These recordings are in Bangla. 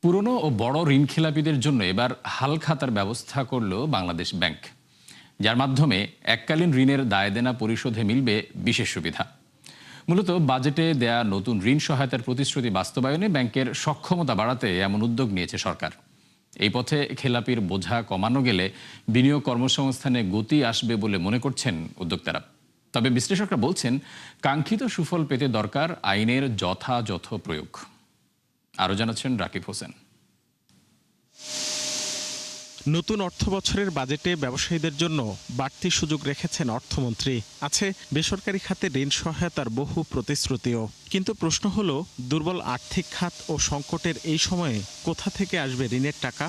পুরনো ও বড় ঋণ খেলাপিদের জন্য এবার হালখাতার ব্যবস্থা করল বাংলাদেশ ব্যাংক, যার মাধ্যমে এককালীন ঋণের দায়দেনা পরিশোধে মিলবে বিশেষ সুবিধা। মূলত বাজেটে দেয়া নতুন ঋণ সহায়তার প্রতিশ্রুতি বাস্তবায়নে ব্যাংকের সক্ষমতা বাড়াতে এমন উদ্যোগ নিয়েছে সরকার। এই পথে খেলাপির বোঝা কমানো গেলে বিনিয়োগ কর্মসংস্থানে গতি আসবে বলে মনে করছেন উদ্যোক্তারা। তবে বিশ্লেষকরা বলছেন, কাঙ্ক্ষিত সুফল পেতে দরকার আইনের যথাযথ প্রয়োগ। আরও জানাচ্ছেন রাকিব হোসেন। নতুন অর্থবছরের বাজেটে ব্যবসায়ীদের জন্য বাড়তি সুযোগ রেখেছেন অর্থমন্ত্রী। আছে বেসরকারি খাতে ঋণ সহায়তার বহু প্রতিশ্রুতিও। কিন্তু প্রশ্ন হলো, দুর্বল আর্থিক খাত ও সংকটের এই সময়ে কোথা থেকে আসবে ঋণের টাকা?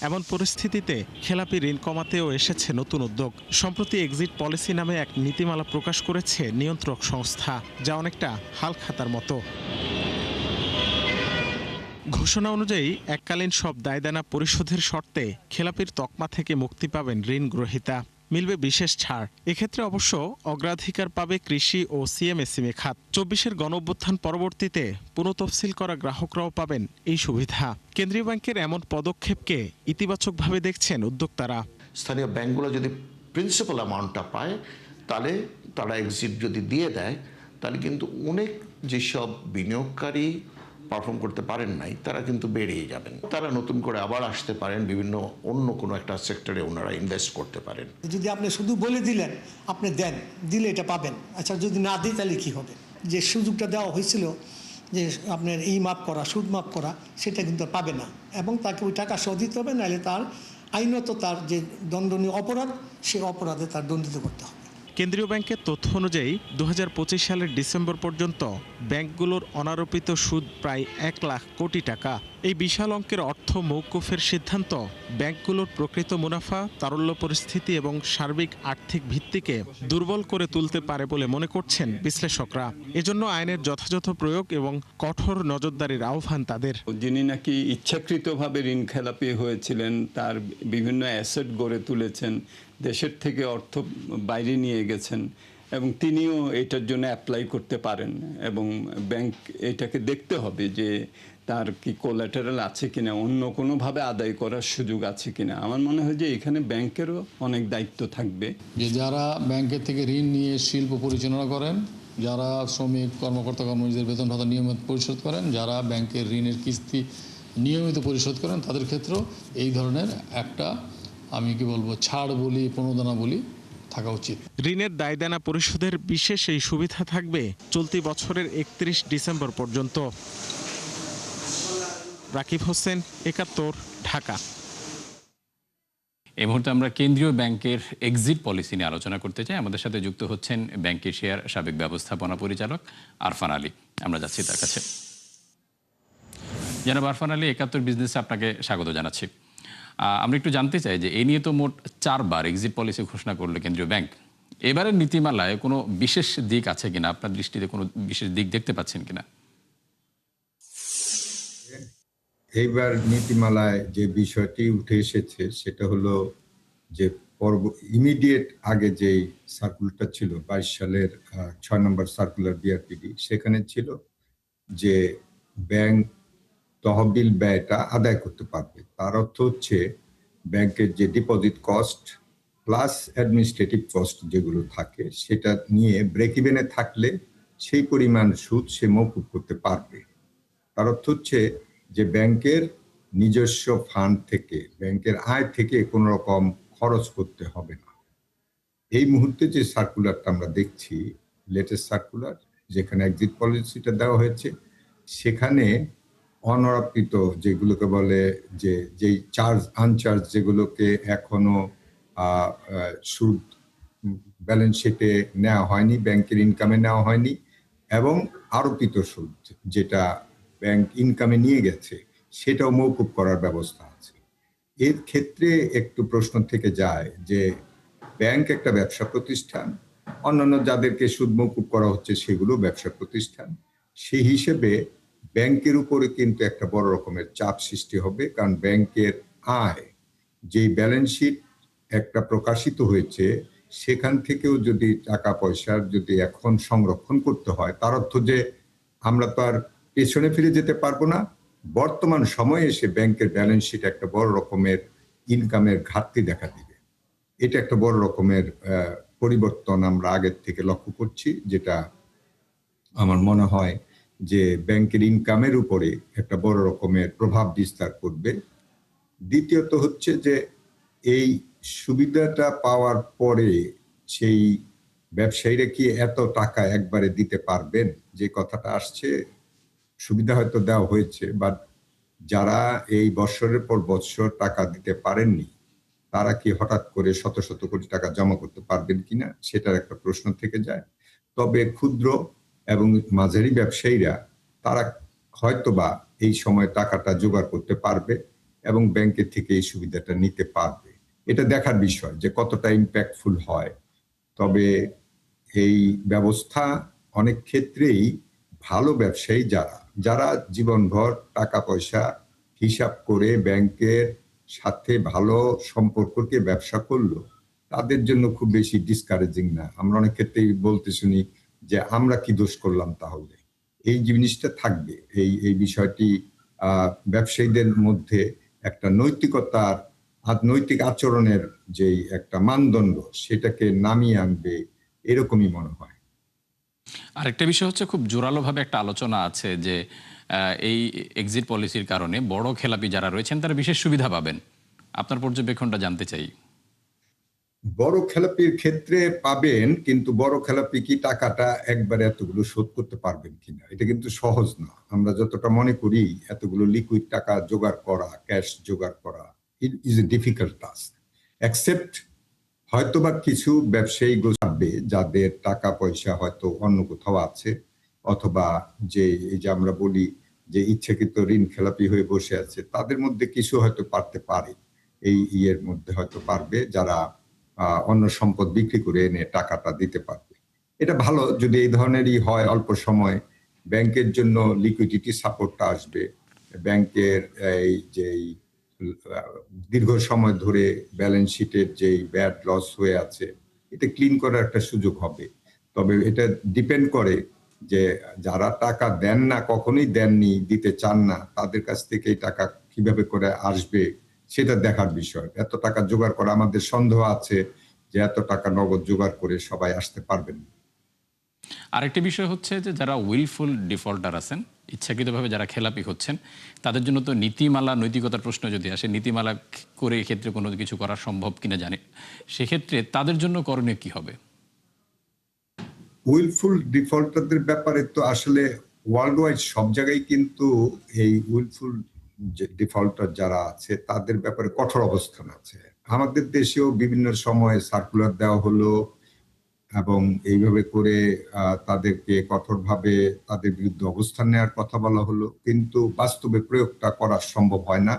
এমন পরিস্থিতিতে খেলাপি ঋণ কমাতেও এসেছে নতুন উদ্যোগ। সম্প্রতি এক্সিট পলিসি নামে এক নীতিমালা প্রকাশ করেছে নিয়ন্ত্রক সংস্থা, যা অনেকটা হালখাতার মতো। ঘোষণা অনুযায়ী এককালীন সব দায়দেনা পরিশোধের শর্তে খেলাপির তকমা থেকে মুক্তি পাবেন ঋণ গ্রহীতা। মিলবে বিশেষ ছাড়। এক্ষেত্রে অবশ্য অগ্রাধিকার পাবে কৃষি ও সিএমএসএমই খাত। ২৪-এর গণঅভ্যুত্থান পরবর্তীতে পুনঃতফসিল করা গ্রাহকরাও পাবেন এই সুবিধা। কেন্দ্রীয় ব্যাংকের এমন পদক্ষেপকে ইতিবাচকভাবে দেখছেন উদ্যোক্তারা। স্থানীয় ব্যাংকগুলো যদি প্রিন্সিপাল অ্যামাউন্টটা পায়, তাহলে তারা এক্সিট যদি দিয়ে দেয়, তাহলে কিন্তু অনেক যেসব বিনিয়োগকারী পারফর্ম করতে পারেন নাই, তারা কিন্তু বেরিয়ে যাবেন। তারা নতুন করে আবার আসতে পারেন, বিভিন্ন অন্য কোনো একটা সেক্টরে ওনারা ইনভেস্ট করতে পারেন। যদি আপনি শুধু বলে দিলেন আপনি দেন, দিলে এটা পাবেন, আচ্ছা যদি না দিই তাহলে কী হবে? যে সুযোগটা দেওয়া হয়েছিল যে আপনার এই মাপ করা, সুদ মাপ করা, সেটা কিন্তু পাবে না, এবং তাকে ওই টাকা সহ দিতে হবে, নাহলে তার আইনত তার যে দণ্ডনীয় অপরাধ, সেই অপরাধে তার দণ্ডিত করতে হবে। কেন্দ্রীয় ব্যাংকের তথ্য অনুযায়ী ২০২৫ সালের ডিসেম্বর পর্যন্ত ব্যাংকগুলোর অনারোপিত সুদ প্রায় ১ লাখ কোটি টাকা। এই বিশাল অঙ্কের অর্থ মওকুফের সিদ্ধান্ত ব্যাংকগুলোর প্রকৃত মুনাফা, তারল্য পরিস্থিতি এবং সার্বিক আর্থিক ভিত্তিকে দুর্বল করে তুলতে পারে বলে মনে করছেন বিশ্লেষকরা। এজন্য আইনের যথাযথ প্রয়োগ এবং কঠোর নজরদারির আহ্বান তাদের। যিনি নাকি ইচ্ছাকৃতভাবে ঋণ খেলাপি হয়েছিলেন, তার বিভিন্ন অ্যাসেট গড়ে তুলেছেন, দেশের থেকে অর্থ বাইরে নিয়ে গেছেন, এবং তিনিও এটার জন্য অ্যাপ্লাই করতে পারেন, এবং ব্যাংক এটাকে দেখতে হবে যে তার কি কোল্যাটারাল আছে কিনা, অন্য কোনোভাবে আদায় করার সুযোগ আছে কিনা। আমার মনে হয় যে এখানে ব্যাংকেরও অনেক দায়িত্ব থাকবে। যে যারা ব্যাংকের থেকে ঋণ নিয়ে শিল্প পরিচালনা করেন, যারা শ্রমিক কর্মকর্তা কর্মচারীদের বেতন ভাতা নিয়মিত পরিশোধ করেন, যারা ব্যাংকের ঋণের কিস্তি নিয়মিত পরিশোধ করেন, তাদের ক্ষেত্রেও এই ধরনের একটা আমি কি বলবো ছাড় বলি, প্রণোদনা বলি থাকা উচিত। ঋণের দায়দেনা পরিশোধের বিশেষ এই সুবিধা থাকবে চলতি বছরের ৩১ ডিসেম্বর পর্যন্ত। রাকিব হোসেন, ৭১, ঢাকা। এই মুহূর্তে আমরা কেন্দ্রীয় ব্যাংকের এক্সিট পলিসি নিয়ে আলোচনা করতে চাই। আমাদের সাথে যুক্ত হচ্ছেন ব্যাংক এশিয়ার সাবেক ব্যবস্থাপনা পরিচালক আরফান আলী। আমরা যাচ্ছি তার কাছে। জনাব আরফান আলী, ৭১ বিজনেসে আপনাকে স্বাগত জানাচ্ছি। আমরা একটু জানতে চাই যে এই নিয়ে তো মোট ৪বার এক্সিট পলিসি ঘোষণা করলো কেন্দ্রীয় ব্যাংক। এবারের নীতিমালায় কোনো বিশেষ দিক আছে কিনা, আপনার দৃষ্টিতে কোনো বিশেষ দিক দেখতে পাচ্ছেন কিনা? এইবার নীতিমালায় যে বিষয়টি উঠে এসেছে সেটা হলো যে ইমিডিয়েট আগে যেই সার্কুলারটা ছিল ২২ সালের ৬ নম্বর সার্কুলার বিআরপিডি, সেখানে ছিল যে ব্যাংক তহবিল ব্যয়টা আদায় করতে পারবে। তার অর্থ হচ্ছে ব্যাংকের যে deposit cost plus administrative cost যেগুলো থাকে, সেটা নিয়ে ব্রেক ইভেনে থাকলে সেই পরিমাণ সুদ সে মওকুফ করতে পারবে। তার অর্থ হচ্ছে যে ব্যাংকের নিজস্ব ফান্ড থেকে, ব্যাংকের আয় থেকে কোনো রকম খরচ করতে হবে না। এই মুহূর্তে যে সার্কুলারটা আমরা দেখছি, লেটেস্ট সার্কুলার, যেখানে এক্সিট পলিসিটা দেওয়া হয়েছে, সেখানে অনারোপিত যেগুলোকে বলে যে যেই চার্জ আনচার্জ যেগুলোকে এখনো সুদ ব্যালেন্স শিটে নেওয়া হয়নি, ব্যাংকের ইনকামে নেওয়া হয়নি, এবং আরোপিত সুদ যেটা ব্যাংক ইনকামে নিয়ে গেছে, সেটাও মওকুফ করার ব্যবস্থা আছে। এর ক্ষেত্রে একটু প্রশ্ন থেকে যায় যে ব্যাংক একটা ব্যবসা প্রতিষ্ঠান, অন্যান্য যাদেরকে সুদ মওকুফ করা হচ্ছে সেগুলো ব্যবসা প্রতিষ্ঠান। সেই হিসেবে ব্যাংকের উপরে কিন্তু একটা বড় রকমের চাপ সৃষ্টি হবে, কারণ ব্যাংকের আয় যেই ব্যালেন্স শিট একটা প্রকাশিত হয়েছে, সেখান থেকেও যদি টাকা পয়সার যদি এখন সংরক্ষণ করতে হয়, তার অর্থ যে আমরা তো আর পেছনে ফিরে যেতে পারবো না। বর্তমান সময়ে এসে ব্যাংকের ব্যালেন্স শিট একটা বড় রকমের ইনকামের ঘাটতি দেখা দিবে। এটা একটা বড় রকমের পরিবর্তন আমরা আগের থেকে লক্ষ্য করছি, যেটা আমার মনে হয় যে ব্যাংকের ইনকামের উপরে একটা বড় রকমের প্রভাব বিস্তার করবে। দ্বিতীয়ত হচ্ছে যে এই সুবিধাটা পাওয়ার পরে সেই ব্যবসায়ীরা কি এত টাকা একবারে দিতে পারবেন? যে কথাটা আসছে, সুবিধা হয়তো দেওয়া হয়েছে, বাট যারা এই বছরের পর বছর টাকা দিতে পারেননি তারা কি হঠাৎ করে শত শত কোটি টাকা জমা করতে পারবেন কিনা সেটার একটা প্রশ্ন থেকে যায়। তবে ক্ষুদ্র এবং মাঝারি ব্যবসায়ীরা তারা হয়তোবা এই সময় টাকাটা জোগাড় করতে পারবে এবং ব্যাংকের থেকে এই সুবিধাটা নিতে পারবে। এটা দেখার বিষয় যে কতটা ইম্প্যাক্টফুল হয়। তবে এই ব্যবস্থা অনেক ক্ষেত্রেই ভালো ব্যবসায়ী যারা জীবনভর টাকা পয়সা হিসাব করে ব্যাংকের সাথে ভালো সম্পর্ককে ব্যবসা করলো, তাদের জন্য খুব বেশি ডিসকারেজিং না। আমরা অনেক ক্ষেত্রেই বলতে শুনি যে আমরা কি দোষ করলাম, তাহলে এই জিনিসটা থাকবে। এই বিষয়টি ব্যবসায়ীদের মধ্যে একটা নৈতিকতার নৈতিক আচরণের যে একটা মানদণ্ড সেটাকে নামিয়ে আনবে, এরকমই মনে হয়। আরেকটা বিষয় হচ্ছে, খুব জোরালোভাবে একটা আলোচনা আছে যে এই এক্সিট পলিসির কারণে বড় খেলাপি যারা রয়েছেন তারা বিশেষ সুবিধা পাবেন। আপনার পর্যবেক্ষণটা জানতে চাই। বড় খেলাপির ক্ষেত্রে পাবেন, কিন্তু বড় খেলাপি কি টাকাটা একবারে এতগুলো শোধ করতে পারবেন কিনা এটা কিন্তু সহজ না। আমরা যতটা মনে করি এতগুলো লিকুইড টাকা জোগাড় করা, ক্যাশ জোগাড় করা it is a difficult task. Accept হয়তোবা কিছু ব্যবসায়ী থাকবে যাদের টাকা পয়সা হয়তো অন্য কোথাও আছে, অথবা যে এই যে আমরা বলি যে ইচ্ছাকৃত ঋণ খেলাপি হয়ে বসে আছে, তাদের মধ্যে কিছু হয়তো পারতে পারে, এই ইয়ের মধ্যে হয়তো পারবে যারা অন্য সম্পদ বিক্রি করে এনে টাকাটা দিতে পারবে। এটা ভালো যদি এই ধরনেরই হয়। অল্প সময় ব্যাংকের জন্য লিকুইডিটি সাপোর্টটা আসবে। ব্যাংকের এই যে দীর্ঘ সময় ধরে ব্যালেন্স শিটের যেই ব্যাড লস হয়ে আছে এটা ক্লিন করার একটা সুযোগ হবে। তবে এটা ডিপেন্ড করে যে যারা টাকা দেন না, কখনোই দেননি, দিতে চান না, তাদের কাছ থেকে এই টাকা কিভাবে করে আসবে সেটা দেখার বিষয়। এত টাকা জোগাড় করা, আমাদের সন্দেহ আছে যে এত টাকা নগদ জোগাড় করে সবাই আসতে পারবেন না। আরেকটি বিষয় হচ্ছে যে যারা উইলফুল ডিফল্টার আছেন, ইচ্ছাকৃতভাবে যারা খেলাপি হচ্ছেন, তাদের জন্য তো নীতিমালা, নৈতিকতার প্রশ্ন যদি আসে, নীতিমালা করে এক্ষেত্রে কোনো কিছু করা সম্ভব কিনা জানে, সেক্ষেত্রে তাদের জন্য করণীয় কি হবে? উইলফুল ডিফল্টারদের ব্যাপারে তো আসলে ওয়ার্ল্ড ওয়াইড সব জায়গায় কিন্তু এই উইলফুল ডিফল্টার যারা আছে তাদের ব্যাপারে কঠোর অবস্থান আছে। আমাদের দেশেও বিভিন্ন সময়ে সার্কুলার দেওয়া হলো এবং এইভাবে করে তাদেরকে কঠোরভাবে তাদের বিরুদ্ধে অবস্থান নেওয়ার কথা বলা হলো, কিন্তু বাস্তবে প্রয়োগটা করা সম্ভব হয় না।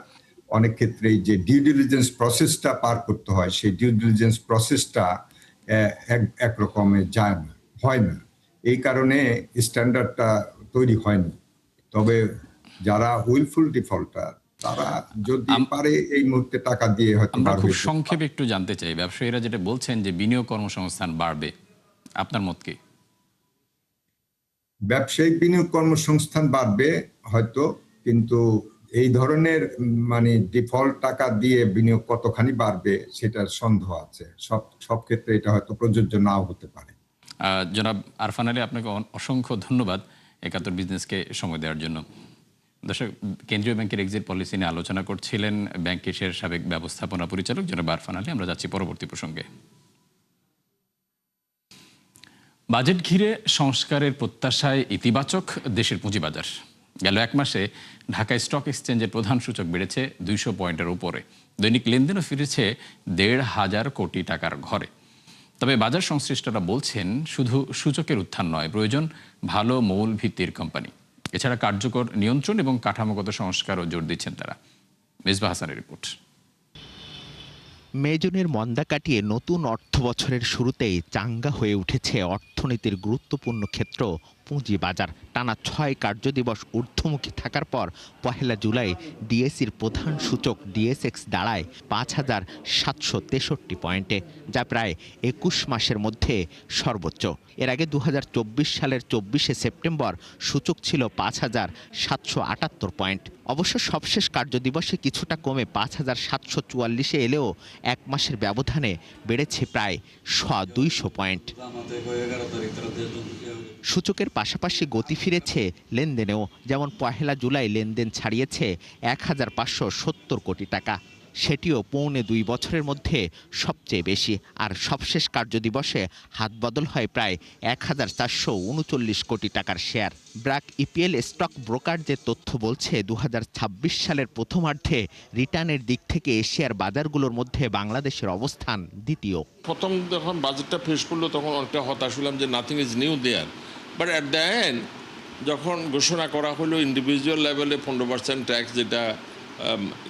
অনেক ক্ষেত্রেই যে ডিউ ডিলিজেন্স প্রসেসটা পার করতে হয়, সেই ডিউ ডিলিজেন্স প্রসেসটা একরকমের যায় না, হয় না। এই কারণে স্ট্যান্ডার্ডটা তৈরি হয়নি। তবে যারা উইলফুল ডিফল্টার তারা যদি পারে এই মুহূর্তে টাকা দিয়ে হয়তো। আমরা খুব সংক্ষেপে একটু জানতে চাই, ব্যবসায়ীরা যেটা বলছেন যে বিনিয়োগ কর্মসংস্থান বাড়বে, আপনার মত কি? ব্যবসায়িক বিনিয়োগ কর্মসংস্থান বাড়বে হয়তো, কিন্তু এই ধরনের মানে ডিফল্ট টাকা দিয়ে বিনিয়োগ কতখানি বাড়বে সেটার সন্দেহ আছে। সব ক্ষেত্রে এটা হয়তো প্রযোজ্য নাও হতে পারে। জনাব আরফান আলী, আপনাকে অসংখ্য ধন্যবাদ একাত্তর বিজনেসকে সময় দেওয়ার জন্য। দর্শক, কেন্দ্রীয় ব্যাংকের এক্সিট পলিসি নিয়ে আলোচনা করছিলেন ব্যাংক এশিয়ার সাবেক ব্যবস্থাপনা পরিচালক জনাব আরফান আলী। আমরা যাচ্ছি পরবর্তী প্রসঙ্গে। বাজেট ঘিরে সংস্কারের প্রত্যাশায় ইতিবাচক দেশের পুঁজিবাজার। গেল এক মাসে ঢাকা স্টক এক্সচেঞ্জের প্রধান সূচক বেড়েছে 200 পয়েন্টের উপরে। দৈনিক লেনদেনও ফিরেছে 1,500 কোটি টাকার ঘরে। তবে বাজার সংশ্লিষ্টরা বলছেন শুধু সূচকের উত্থান নয়, প্রয়োজন ভালো মৌল ভিত্তির কোম্পানি। এছাড়া কার্যকর নিয়ন্ত্রণ এবং কাঠামোগত সংস্কারও জোর দিচ্ছেন তারা। মেজবা হাসানের রিপোর্ট। মে জুনের মন্দা কাটিয়ে নতুন অর্থ বছরের শুরুতেই চাঙ্গা হয়ে উঠেছে অর্থনীতির গুরুত্বপূর্ণ ক্ষেত্র পুঁজিবাজার। টানা 6 কার্যদিবস ঊর্ধ্বমুখী থাকার পর 1 জুলাই ডিএসইর প্রধান সূচক ডিএসএক্স দাঁড়ায় 5,763 পয়েন্টে, যা প্রায় 21 মাসের মধ্যে সর্বোচ্চ। এর আগে 2024 সালের 24শে সেপ্টেম্বর সূচক ছিল 5,778 পয়েন্ট। অবশ্য সবশেষ কার্যদিবসে কিছুটা কমে 5,744-এ এলেও এক মাসের ব্যবধানে বেড়েছে প্রায় 200 পয়েন্ট। সূচকের পাশাপাশি গতি ফিরেছে লেনদেনেও, যেমন 1 জুলাই লেনদেন ছাড়িয়েছে 1,570 কোটি টাকা। সেটিও 2.25 বছরের মধ্যে সবচেয়ে বেশি। আর সবশেষ কার্যদিবসে হাতবদল হয় প্রায় 1,439 কোটি টাকার share. BRAC EPL stock broker যে তথ্য বলছে, 2026 সালের প্রথমার্ধে রিটার্নের দিক থেকে এশিয়ার বাজারগুলোর মধ্যে বাংলাদেশের অবস্থান দ্বিতীয়। প্রথম যখন বাজেটটা পেশ করলো তখন অনেকটা হতাশ হলাম যে nothing is new there, but at the end যখন ঘোষণা করা হলো ইন্ডিভিজুয়াল লেভেলে 15% ট্যাক্স যেটা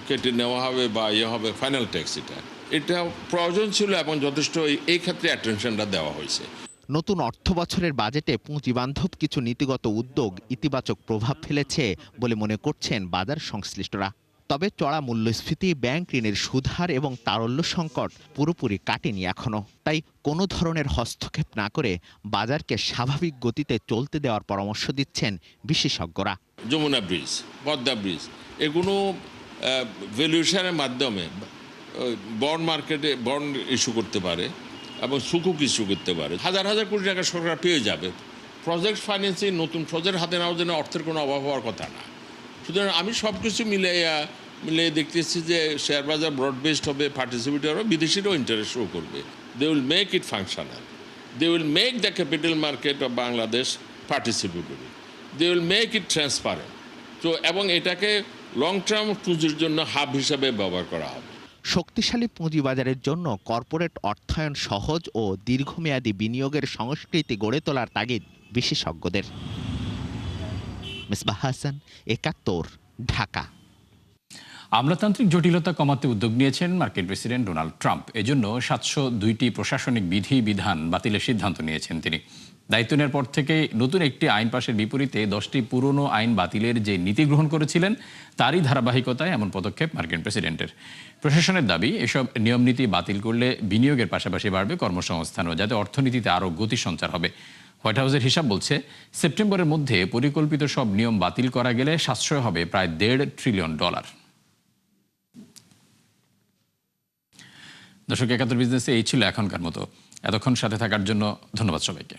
কেটে নেওয়া হবে বা হবে ফাইনাল ট্যাক্স, এটা প্রয়োজন ছিল এবং যথেষ্ট এই ক্ষেত্রে অ্যাটেনশনটা দেওয়া হয়েছে। নতুন অর্থ বছরের বাজেটে পুঁজিবান্ধব কিছু নীতিগত উদ্যোগ ইতিবাচক প্রভাব ফেলেছে বলে মনে করছেন বাজার সংশ্লিষ্টরা। তবে চড়া মূল্যস্ফীতি, ব্যাংক ঋণের সুদহার এবং তারল্য সংকট পুরোপুরি কাটেনি এখনো। তাই কোনো ধরনের হস্তক্ষেপ না করে বাজারকে স্বাভাবিক গতিতে চলতে দেওয়ার পরামর্শ দিচ্ছেন বিশেষজ্ঞরা। যমুনা ব্রিজ, পদ্মা ব্রিজ, এগুলো ভ্যালুয়েশনের মাধ্যমে বন্ড মার্কেটে বন্ড ইস্যু করতে পারে এবং সুকুক ইস্যু করতে পারে। হাজার হাজার কোটি টাকা সরকার পেয়ে যাবে। প্রজেক্ট ফাইন্যান্সিং, নতুন প্রজেক্ট হাতে নেওয়ার জন্য অর্থের কোনো অভাব হওয়ার কথা না। সুতরাং আমি সব কিছু মিলিয়ে দেখতেছি যে শেয়ার বাজার ব্রড বেসড হবে, পার্টিসিপেটর হবে, বিদেশিরাও ইন্টারেস্ট শো করবে। They will make it functional, they will make the capital market of Bangladesh participatory, they will make it transparent. তো এবং এটাকে লং টার্ম পুঁজির জন্য হাব হিসাবে ব্যবহার করা হবে। শক্তিশালী পুঁজিবাজারের জন্য কর্পোরেট অর্থায়ন সহজ ও দীর্ঘমেয়াদী বিনিয়োগের সংস্কৃতি গড়ে তোলার তাগিদ বিশেষজ্ঞদের। মিসবাহ হাসান, 71, ঢাকা। আমলাতান্ত্রিক জটিলতা কমাতে উদ্যোগ নিয়েছেন মার্কিন প্রেসিডেন্ট ডোনাল্ড ট্রাম্প। এজন্য 702টি প্রশাসনিক বিধান বাতিলের সিদ্ধান্ত নিয়েছেন তিনি। দায়িত্ব নেওয়ার পর থেকে নতুন একটি আইন পাশের বিপরীতে 10টি পুরনো আইন বাতিলের যে নীতি গ্রহণ করেছিলেন, তারই ধারাবাহিকতায় এমন পদক্ষেপ মার্কিন প্রেসিডেন্টের। প্রশাসনের দাবি, এসব নিয়মনীতি বাতিল করলে বিনিয়োগের পাশাপাশি বাড়বে কর্মসংস্থানও, যাতে অর্থনীতিতে আরও গতি সঞ্চার হবে। হোয়াইট হাউসের হিসাব বলছে, সেপ্টেম্বরের মধ্যে পরিকল্পিত সব নিয়ম বাতিল করা গেলে সাশ্রয় হবে প্রায় $1.5 ট্রিলিয়ন। দর্শক, 71 বিজনেসে এই ছিল এখনকার মতো। এতক্ষণ সাথে থাকার জন্য ধন্যবাদ সবাইকে।